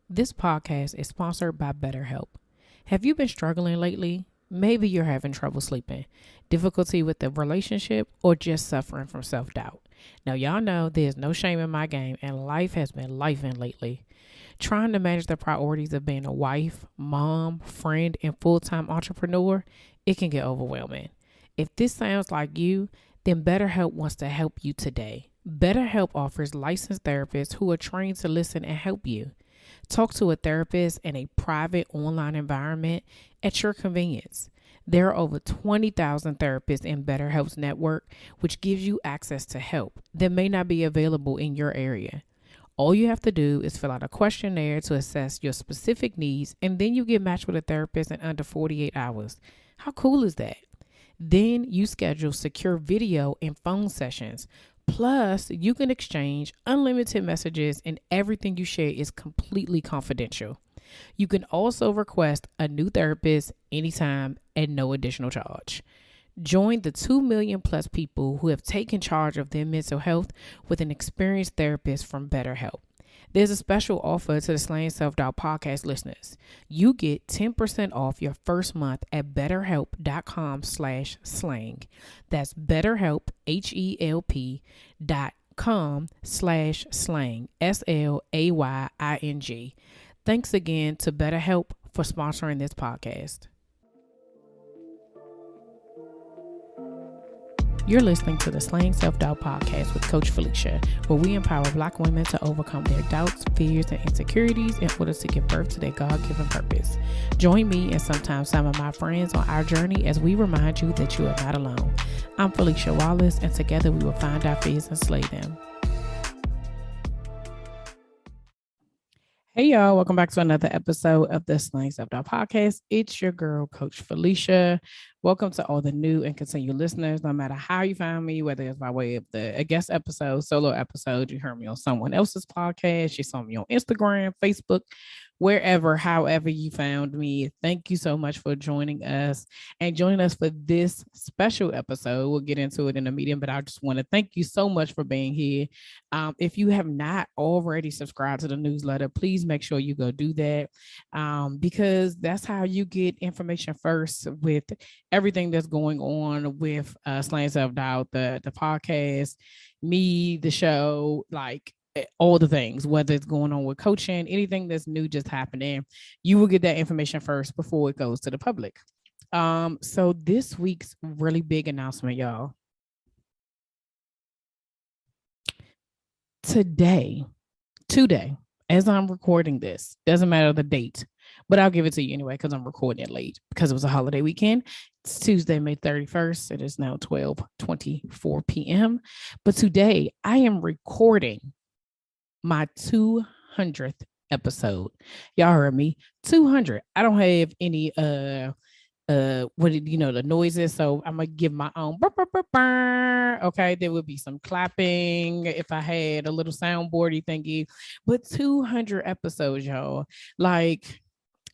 This podcast is sponsored by BetterHelp. Have you been struggling lately? Maybe you're having trouble sleeping, difficulty with the relationship, or just suffering from self doubt. Now, y'all know there's no shame in my game, and life has been lifing lately. Trying to manage the priorities of being a wife, mom, friend, and full time entrepreneur, it can get overwhelming. If this sounds like you, then BetterHelp wants to help you today. BetterHelp offers licensed therapists who are trained to listen and help you. Talk to a therapist in a private online environment at your convenience. There are over 20,000 therapists in BetterHelp's network, which gives you access to help that may not be available in your area. All you have to do is fill out a questionnaire to assess your specific needs, and then you get matched with a therapist in under 48 hours. How cool is that? Then you schedule secure video and phone sessions. Plus, you can exchange unlimited messages, and everything you share is completely confidential. You can also request a new therapist anytime at no additional charge. Join the 2 million plus people who have taken charge of their mental health with an experienced therapist from BetterHelp. There's a special offer to the Slaying Self Doubt podcast listeners. You get 10% off your first month at betterhelp.com/slang. That's betterhelp, HELP.com/slang, SLAYING. Thanks again to BetterHelp for sponsoring this podcast. You're listening to the Slaying Self-Doubt podcast with Coach Felicia, where we empower Black women to overcome their doubts, fears, and insecurities in order to give birth to their God-given purpose. Join me and sometimes some of my friends on our journey as we remind you that you are not alone. I'm Felicia Wallace, and together we will find our fears and slay them. Hey y'all, welcome back to another episode of the Slaying Self-Doubt podcast. It's your girl, Coach Felicia. Welcome to all the new and continued listeners. No matter how you found me, whether it's by way of a guest episode, solo episode, you heard me on someone else's podcast, you saw me on Instagram, Facebook, wherever, however you found me. Thank you so much for joining us and joining us for this special episode. We'll get into it in a meeting, but I just want to thank you so much for being here. If you have not already subscribed to the newsletter, please make sure you go do that, because that's how you get information first with everything that's going on with Slaying Self-Doubt, the podcast, me, the show, like all the things, whether it's going on with coaching, anything that's new just happening, you will get that information first before it goes to the public. So this week's really big announcement, y'all. Today, as I'm recording this, doesn't matter the date, but I'll give it to you anyway because I'm recording it late because it was a holiday weekend. It's Tuesday, May 31st. It is now 12:24 p.m. But today I am recording my 200th episode. Y'all heard me. 200. I don't have any the noises, so I'm gonna give my own burr, burr, burr, burr. Okay, there would be some clapping if I had a little soundboardy thingy, but 200 episodes, y'all, like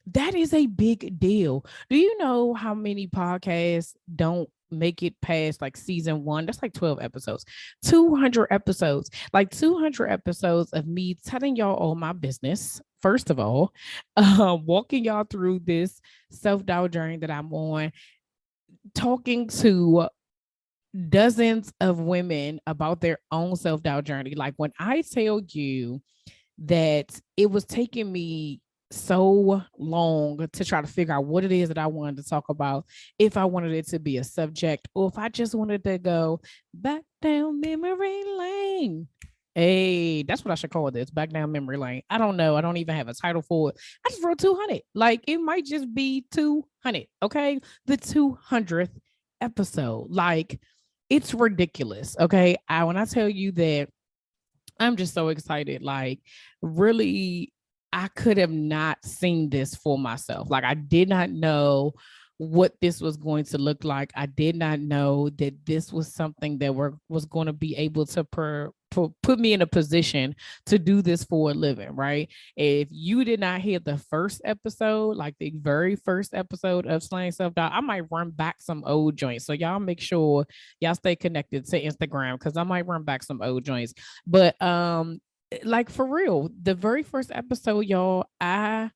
that is a big deal. Do you know how many podcasts don't make it past like season 1? That's like 12 episodes. 200 episodes, like 200 episodes of me telling y'all all my business. First of all, walking y'all through this self-doubt journey that I'm on, talking to dozens of women about their own self-doubt journey. Like when I tell you that it was taking me so long to try to figure out what it is that I wanted to talk about, if I wanted it to be a subject or if I just wanted to go back down memory lane. Hey, that's what I should call this, back down memory lane. I don't know. I don't even have a title for it. I just wrote 200. Like it might just be 200. Okay. The 200th episode. Like it's ridiculous. Okay. When I tell you that I'm just so excited, like really, I could have not seen this for myself. Like I did not know what this was going to look like. I did not know that this was something that was going to be able to put me in a position to do this for a living, right? If you did not hear the first episode, like the very first episode of Slaying Self-Doubt, I might run back some old joints. So y'all make sure y'all stay connected to Instagram because I might run back some old joints. But like for real, the very first episode, y'all, I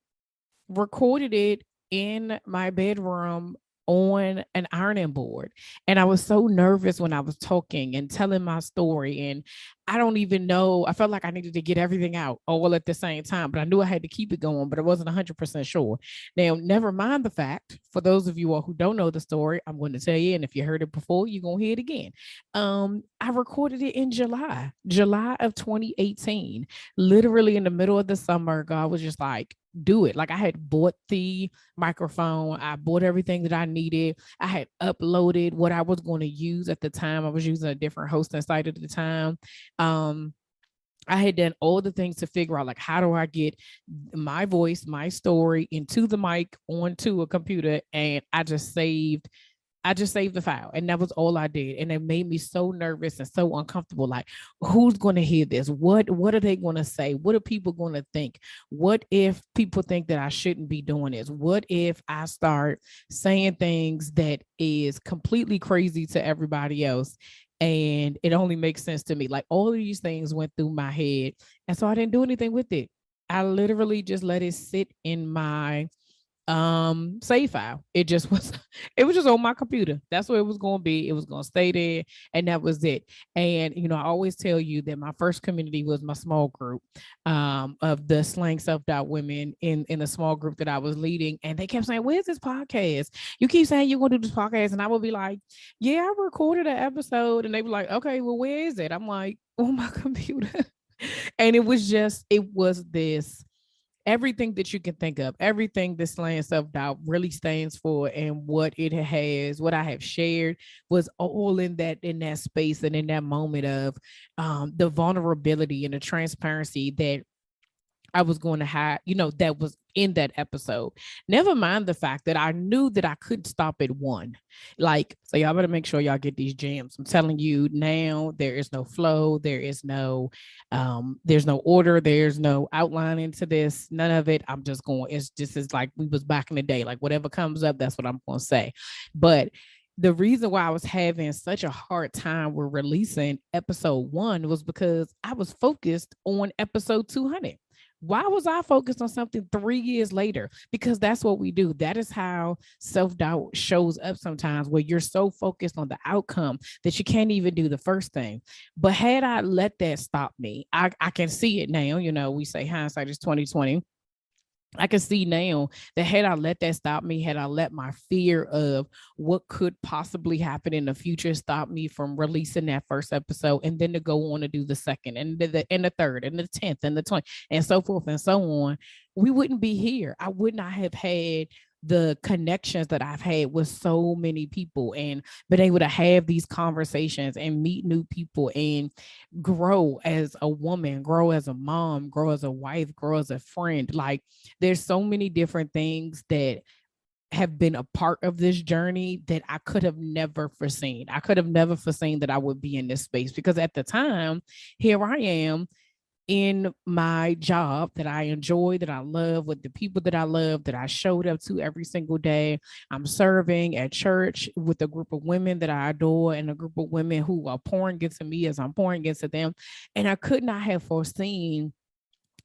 recorded it in my bedroom on an ironing board. And I was so nervous when I was talking and telling my story. And I don't even know, I felt like I needed to get everything out all at the same time, but I knew I had to keep it going, but I wasn't 100% sure. Now, never mind the fact, for those of you all who don't know the story, I'm going to tell you, and if you heard it before, you're going to hear it again. I recorded it in July of 2018, literally in the middle of the summer. God was just like, do it. Like I had bought the microphone, I bought everything that I needed. I had uploaded what I was going to use at the time. I was using a different hosting site at the time. Um, I had done all the things to figure out like how do I get my voice, my story into the mic onto a computer, and I just saved the file, and that was all I did. And it made me so nervous and so uncomfortable. Like, who's going to hear this? What are they going to say? What are people going to think? What if people think that I shouldn't be doing this? What if I start saying things that is completely crazy to everybody else? And it only makes sense to me. Like all of these things went through my head. And so I didn't do anything with it. I literally just let it sit in my save file. It just was it was just on my computer. That's what it was going to be. It was going to stay there, and that was it. And I always tell you that my first community was my small group of the slang self-doubt women in the small group that I was leading. And they kept saying, where's this podcast? You keep saying you're going to do this podcast. And I would be like, yeah, I recorded an episode. And they were like, okay, well, where is it? I'm like, on my computer. And it was this everything that you can think of, everything this slang self-doubt really stands for, and what it has, what I have shared was all in that space and in that moment of the vulnerability and the transparency that I was going to have, that was in that episode. Never mind the fact that I knew that I couldn't stop at one. Like, so y'all better make sure y'all get these gems. I'm telling you now, there is no flow, there's no order, there's no outline into this, none of it. I'm just going, it's just as like we was back in the day, like whatever comes up, that's what I'm going to say. But the reason why I was having such a hard time with releasing episode 1 was because I was focused on episode 200. Why was I focused on something 3 years later? Because that's what we do. That is how self-doubt shows up sometimes, where you're so focused on the outcome that you can't even do the first thing. But had I let that stop me, I can see it now. We say hindsight is 2020. I can see now that had I let that stop me, had I let my fear of what could possibly happen in the future stop me from releasing that first episode, and then to go on to do the second and the third and the 10th and the 20th and so forth and so on, we wouldn't be here. I would not have had the connections that I've had with so many people and been able to have these conversations and meet new people and grow as a woman, grow as a mom, grow as a wife, grow as a friend. Like there's so many different things that have been a part of this journey that I could have never foreseen. I could have never foreseen that I would be in this space, because at the time, here I am in my job that I enjoy, that I love, with the people that I love, that I showed up to every single day. I'm serving at church with a group of women that I adore, and a group of women who are pouring into me as I'm pouring into them. And I could not have foreseen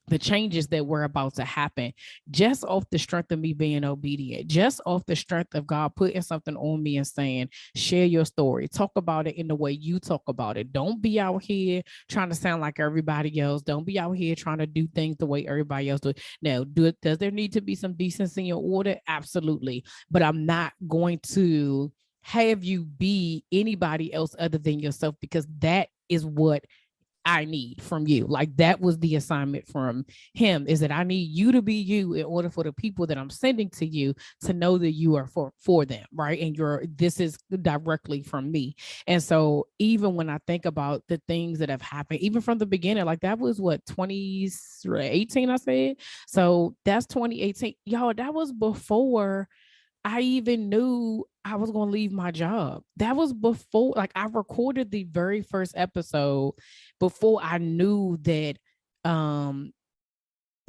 the changes that were about to happen just off the strength of me being obedient, just off the strength of God putting something on me and saying, share your story, talk about it in the way you talk about it. Don't be out here trying to sound like everybody else. Don't be out here trying to do things the way everybody else does. Now, does there need to be some decency or order? Absolutely. But I'm not going to have you be anybody else other than yourself, because that is what I need from you. Like that was the assignment from him, is that I need you to be you in order for the people that I'm sending to you to know that you are for them, right? And this is directly from me. And so even when I think about the things that have happened, even from the beginning, like that was what, 2018 I said. So that's 2018. Y'all, that was before I even knew I was going to leave my job. That was before, like I recorded the very first episode before I knew that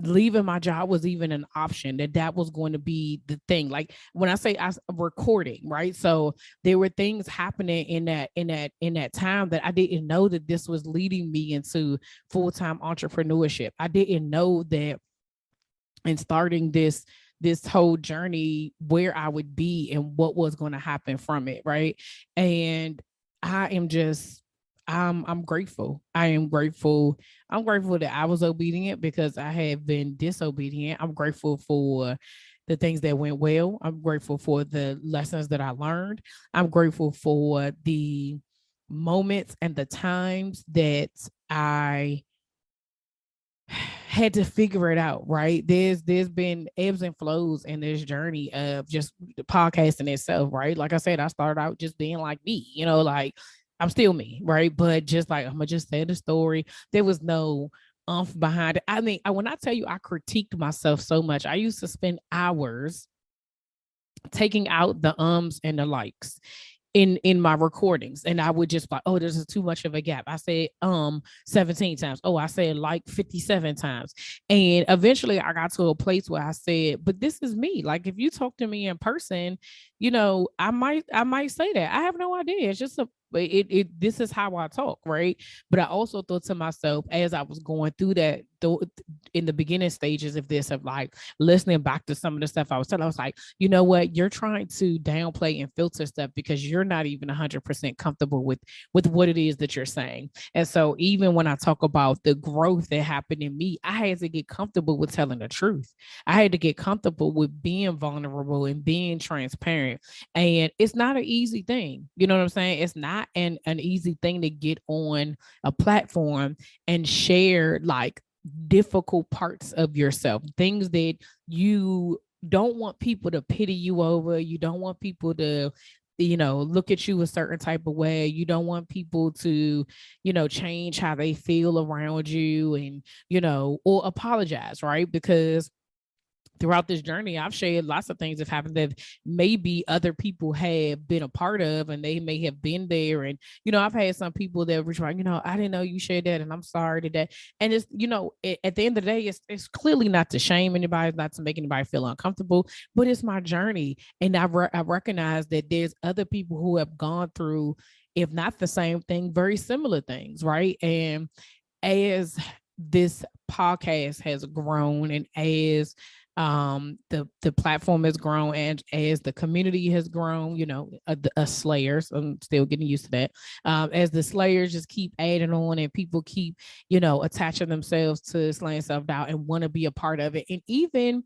leaving my job was even an option, that was going to be the thing. Like when I say I recording, right? So there were things happening in that time that I didn't know that this was leading me into full-time entrepreneurship. I didn't know that in starting this whole journey where I would be and what was going to happen from it, right? And I am just I'm grateful. I am grateful. I'm grateful that I was obedient because I have been disobedient. I'm grateful for the things that went well. I'm grateful for the lessons that I learned. I'm grateful for the moments and the times that I had to figure it out, right? There's been ebbs and flows in this journey of just the podcasting itself, right? Like I said, I started out just being like me, like I'm still me, right? But just like I'm gonna just say the story. There was no behind it. I mean, when I tell you I critiqued myself so much, I used to spend hours taking out the and the likes in my recordings, and I would just like, oh, this is too much of a gap. I said 17 times. Oh, I said like 57 times. And eventually I got to a place where I said, but this is me. Like if you talk to me in person, I might say that. I have no idea. It's just this is how I talk, right? But I also thought to myself as I was going through that, though, in the beginning stages of this, of like listening back to some of the stuff I was telling, I was like, you know what, you're trying to downplay and filter stuff because you're not even 100% comfortable with what it is that you're saying. And so even when I talk about the growth that happened in me, I had to get comfortable with telling the truth. I had to get comfortable with being vulnerable and being transparent. And it's not an easy thing. You know what I'm saying? It's not an easy thing to get on a platform and share like difficult parts of yourself, things that you don't want people to pity you over. You don't want people to look at you a certain type of way. You don't want people to change how they feel around you, and or apologize, right? Because throughout this journey, I've shared lots of things that have happened that maybe other people have been a part of, and they may have been there. And, I've had some people that were trying, I didn't know you shared that, and I'm sorry to that. And it's, at the end of the day, it's clearly not to shame anybody, not to make anybody feel uncomfortable, but it's my journey. And I recognize that there's other people who have gone through, if not the same thing, very similar things, right? And as this podcast has grown, and as the platform has grown, and as the community has grown, slayers, I'm still getting used to that, as the slayers just keep adding on, and people keep attaching themselves to Slaying Self-Doubt and want to be a part of it. And even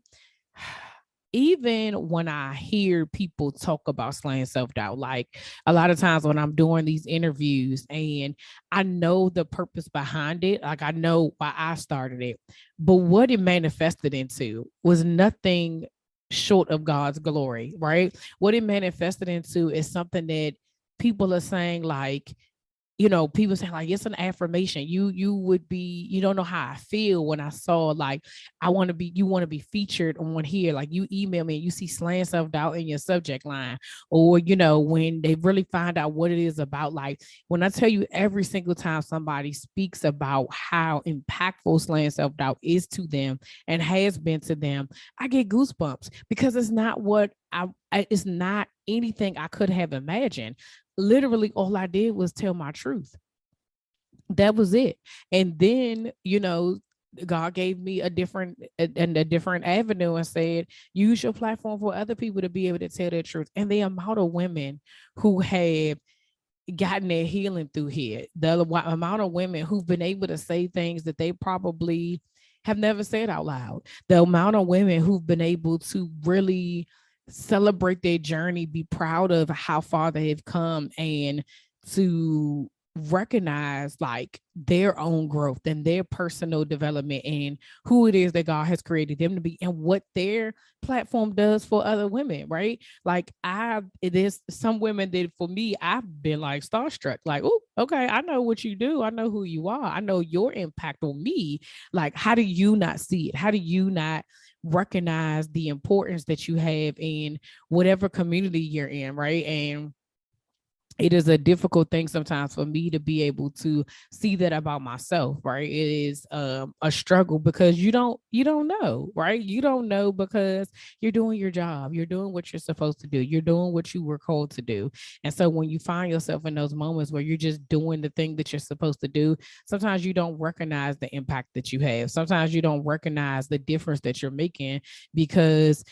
when I hear people talk about Slaying Self-Doubt, like a lot of times when I'm doing these interviews and I know the purpose behind it, like I know why I started it, but what it manifested into was nothing short of God's glory, right? What it manifested into is something that people are saying, like, people saying like it's an affirmation. You would be, you don't know how I feel when I saw like you want to be featured on here. Like you email me and you see Slaying Self-Doubt in your subject line, or when they really find out what it is about. Like when I tell you, every single time somebody speaks about how impactful Slaying Self-Doubt is to them and has been to them, I get goosebumps, because it's not it's not anything I could have imagined. Literally all I did was tell my truth. That was it. And then, God gave me a different avenue and said, use your platform for other people to be able to tell their truth. And the amount of women who have gotten their healing through here, the amount of women who've been able to say things that they probably have never said out loud, the amount of women who've been able to really celebrate their journey, be proud of how far they have come, and to recognize like their own growth and their personal development and who it is that God has created them to be, and what their platform does for other women, right? Like it is some women that for me, I've been like starstruck, like, oh, okay, I know what you do. I know who you are. I know your impact on me. Like, how do you not see it? How do you not recognize the importance that you have in whatever community you're in, right? And it is a difficult thing sometimes for me to be able to see that about myself, right? It is a struggle because you don't know, right? You don't know because you're doing your job, you're doing what you're supposed to do, you're doing what you were called to do. And so when you find yourself in those moments where you're just doing the thing that you're supposed to do, sometimes you don't recognize the impact that you have, sometimes you don't recognize the difference that you're making because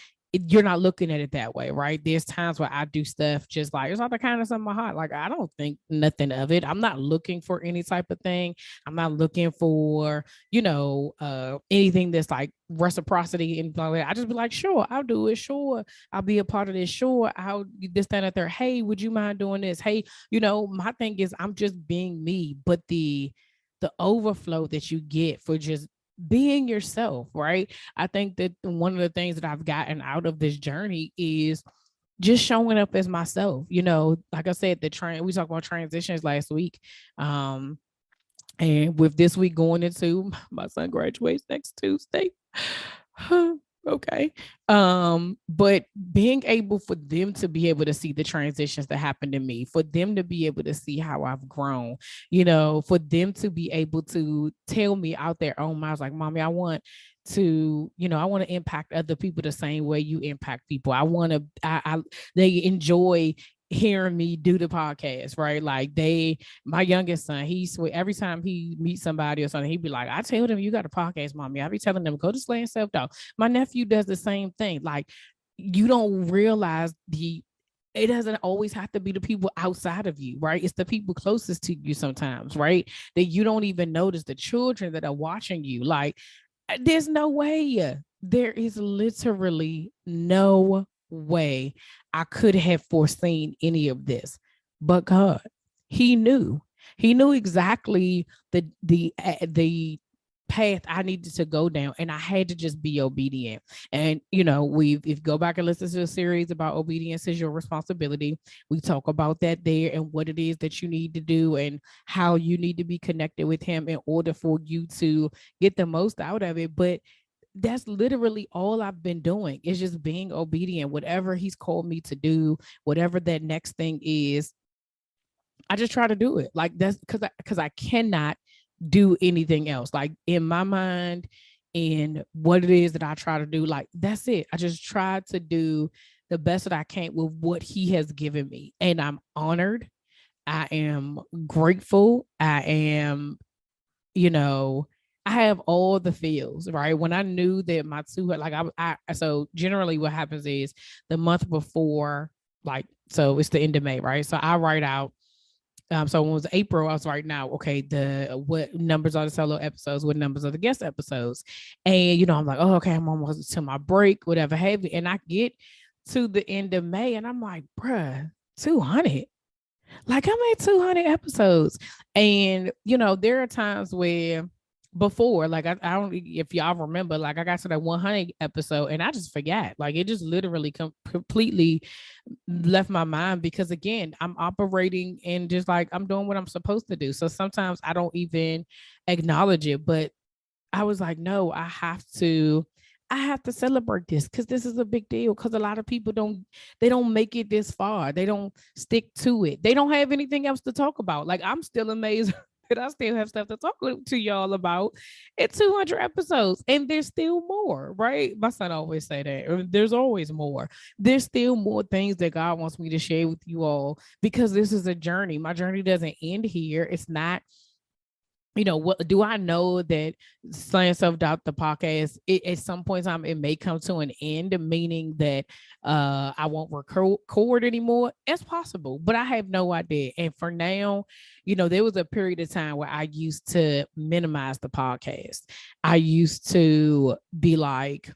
you're not looking at it that way, right? There's times where I do stuff just like it's not the kind of stuff in my heart. Like I don't think nothing of it. I'm not looking for any type of thing. I'm not looking for, anything that's like reciprocity and blah, blah. I just be like, sure, I'll do it. Sure, I'll be a part of this. Sure, I'll just stand out there. Hey, would you mind doing this? Hey, my thing is I'm just being me, but the overflow that you get for just being yourself, right? I think that one of the things that I've gotten out of this journey is just showing up as myself. Like I said, we talked about transitions last week. And with this week going into my son graduates next Tuesday. Okay. But being able for them to be able to see the transitions that happened to me, for them to be able to see how I've grown, for them to be able to tell me out their own mouths, like, mommy, I want to impact other people the same way you impact people. They enjoy hearing me do the podcast, right? Like my youngest son, every time he meets somebody or something, he'd be like, I tell them you got a podcast, mommy. I be telling them, go to Slay and Self Doubt. My nephew does the same thing. Like you don't realize it doesn't always have to be the people outside of you, right? It's the people closest to you sometimes, right? That you don't even notice, the children that are watching you. Like, there's no way. There is literally no way I could have foreseen any of this, but God, He knew. He knew exactly the path I needed to go down, and I had to just be obedient. And if you go back and listen to the series about obedience is your responsibility, we talk about that there and what it is that you need to do and how you need to be connected with Him in order for you to get the most out of it. But that's literally all I've been doing is just being obedient, whatever He's called me to do, whatever that next thing is. I just try to do it. Like that's because I cannot do anything else. Like in my mind, in what it is that I try to do, like that's it. I just try to do the best that I can with what He has given me. And I'm honored. I am grateful. You know, I have all the feels, right? When I knew that my two, like so generally what happens is the month before, like, so it's the end of May, right? So I write out, so when it was April, I was writing out, okay, what numbers are the solo episodes, what numbers are the guest episodes. And, I'm like, oh, okay, I'm almost to my break, whatever have you. And I get to the end of May and I'm like, bruh, 200. Like I'm at 200 episodes. And, there are times where before, like I don't, if y'all remember, like I got to that 100 episode and I just forgot. Like it just literally completely left my mind because again, I'm operating and just like I'm doing what I'm supposed to do. So sometimes I don't even acknowledge it, but I was like, no, I have to celebrate this because this is a big deal. Because a lot of people they don't make it this far. They don't stick to it. They don't have anything else to talk about. Like I'm still amazed that I still have stuff to talk to y'all about at 200 episodes, and there's still more. Right? My son always say that there's always more. There's still more things that God wants me to share with you all because this is a journey. My journey doesn't end here. It's not, what do I know that Slaying Self Doubt the podcast at some point in time it may come to an end, meaning that I won't record anymore. It's possible, but I have no idea. And for now, there was a period of time where I used to minimize the podcast. I used to be like,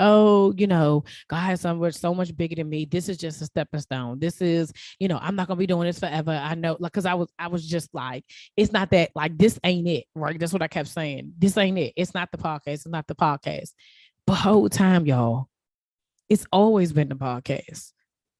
oh, God has so much bigger than me. This is just a stepping stone. This is, I'm not gonna be doing this forever. I know, like, because I was just like, it's not that, like, this ain't it, right? That's what I kept saying. This ain't it. It's not the podcast. It's not the podcast. But whole time, y'all, it's always been the podcast.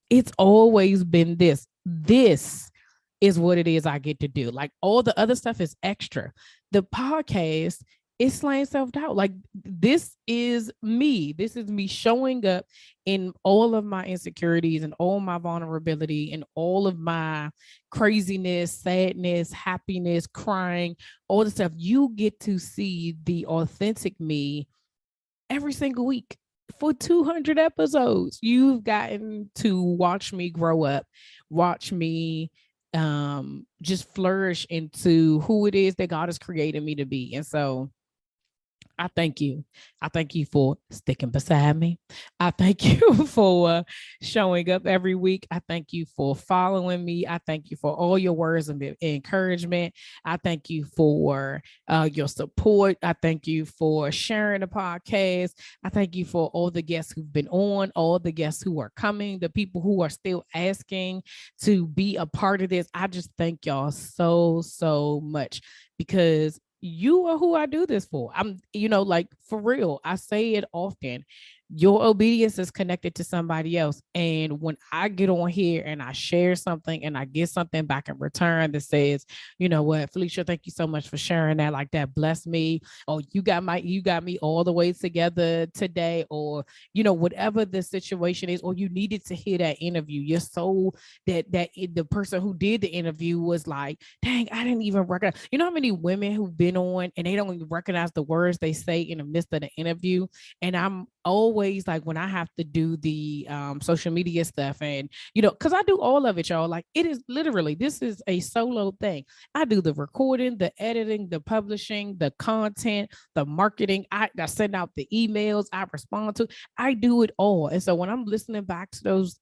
It's always been this. This is what it is I get to do. Like all the other stuff is extra. The podcast it's slaying self-doubt. Like, this is me. This is me showing up in all of my insecurities and all my vulnerability and all of my craziness, sadness, happiness, crying, all the stuff. You get to see the authentic me every single week for 200 episodes. You've gotten to watch me grow up, watch me just flourish into who it is that God has created me to be. And so I thank you. I thank you for sticking beside me. I thank you for showing up every week. I thank you for following me. I thank you for all your words of encouragement. I thank you for your support. I thank you for sharing the podcast. I thank you for all the guests who've been on, all the guests who are coming, the people who are still asking to be a part of this. I just thank y'all so, so much, because you are who I do this for. I'm, like, for real, I say it often. Your obedience is connected to somebody else. And when I get on here and I share something and I get something back in return that says, you know what, Felicia, thank you so much for sharing that. Like, that blessed me. Or you got me all the way together today, or, whatever the situation is, or you needed to hear that interview. You're so that the person who did the interview was like, dang, I didn't even recognize. You know how many women who've been on and they don't even recognize the words they say in the midst of the interview? And I'm always like, when I have to do the social media stuff, and because I do all of it, y'all, like, it is literally, this is a solo thing. I do the recording, the editing, the publishing, the content, the marketing. I send out the emails, I respond to, I do it all. And so when I'm listening back to those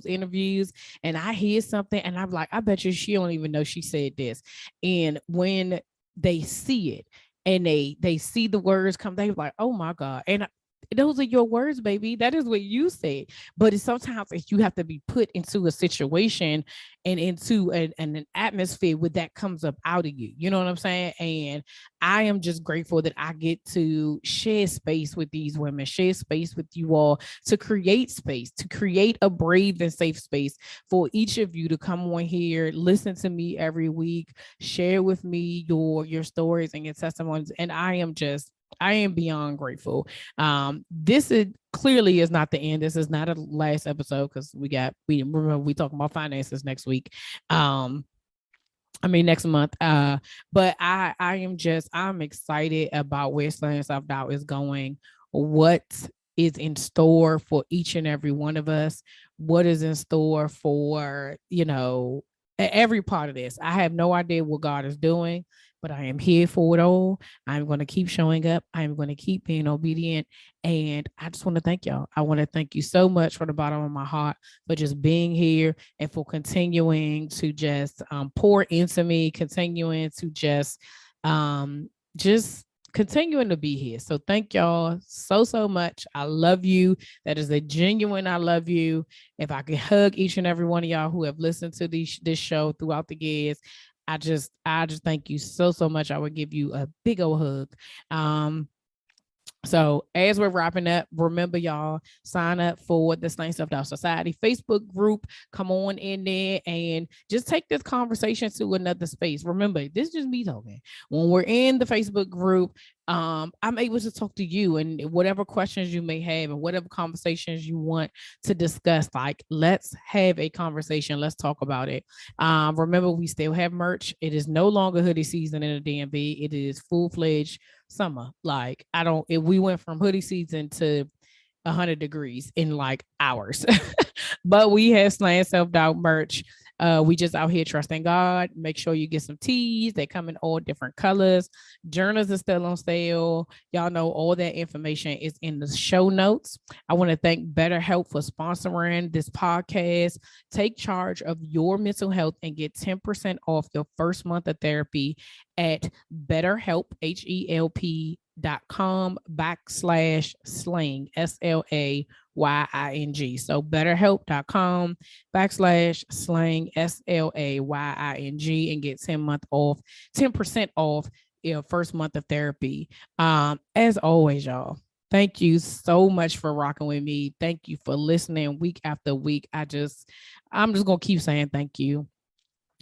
interviews and I hear something and I'm like, I bet you she don't even know she said this. And when they see it and they see the words come, they're like, oh my God. And those are your words, baby. That is what you said. But it's sometimes you have to be put into a situation and into an atmosphere where that comes up out of you. You know what I'm saying? And I am just grateful that I get to share space with these women, share space with you all, to create space, to create a brave and safe space for each of you to come on here, listen to me every week, share with me your stories and your testimonies. And I am beyond grateful. This is clearly is not the end. This is not a last episode, because we remember we talking about finances next week. Next month. But I'm excited about where Slaying Self-Doubt is going, what is in store for each and every one of us, what is in store for, every part of this. I have no idea what God is doing, but I am here for it all. I'm going to keep showing up. I'm going to keep being obedient. And I just want to thank y'all. I want to thank you so much from the bottom of my heart for just being here and for continuing to just pour into me, continuing to just continuing to be here. So thank y'all so, so much. I love you. That is a genuine, I love you. If I could hug each and every one of y'all who have listened to this show throughout the years, I just thank you so, so much. I would give you a big old hug. So as we're wrapping up, remember, y'all, sign up for the Slaying Self-Doubt Society Facebook group. Come on in there and just take this conversation to another space. Remember, this is just me talking. When we're in the Facebook group, I'm able to talk to you, and whatever questions you may have and whatever conversations you want to discuss, like, let's have a conversation. Let's talk about it. Remember, we still have merch. It is no longer hoodie season in the DMV. It is full-fledged summer. Like, if we went from hoodie season to 100 degrees in like hours. But we have Slaying Self-Doubt merch. We just out here trusting God. Make sure you get some tees. They come in all different colors. Journals are still on sale. Y'all know all that information is in the show notes. I want to thank BetterHelp for sponsoring this podcast. Take charge of your mental health and get 10% off your first month of therapy at BetterHelp, HELP.com/slaying, SLAYING. So betterhelp.com/slaying, SLAYING, and get 10% off your first month of therapy. As always, y'all, thank you so much for rocking with me. Thank you for listening week after week. I'm just gonna keep saying thank you.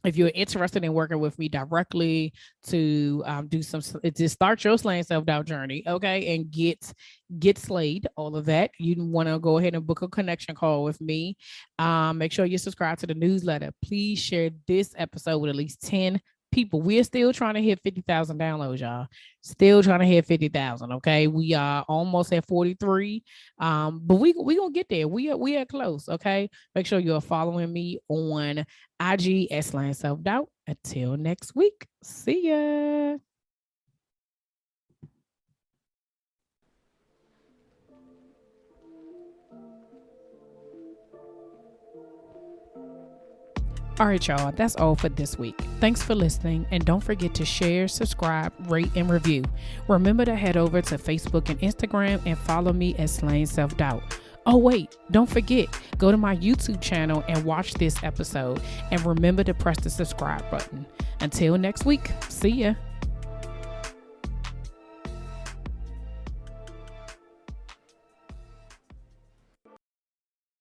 if you're interested in working with me directly to just start your slaying self-doubt journey, okay, and get slayed, all of that, you want to go ahead and book a connection call with me. Make sure you subscribe to the newsletter. Please share this episode with at least 10 people. We're still trying to hit 50,000 downloads, y'all. Still trying to hit 50,000. Okay, we are almost at 43. But we gonna get there. We are close. Okay, make sure you're following me on IG at Slaying Self Doubt. Until next week, see ya. All right, y'all, that's all for this week. Thanks for listening, and don't forget to share, subscribe, rate, and review. Remember to head over to Facebook and Instagram and follow me at Slaying Self Doubt. Oh, wait, don't forget, go to my YouTube channel and watch this episode, and remember to press the subscribe button. Until next week, see ya.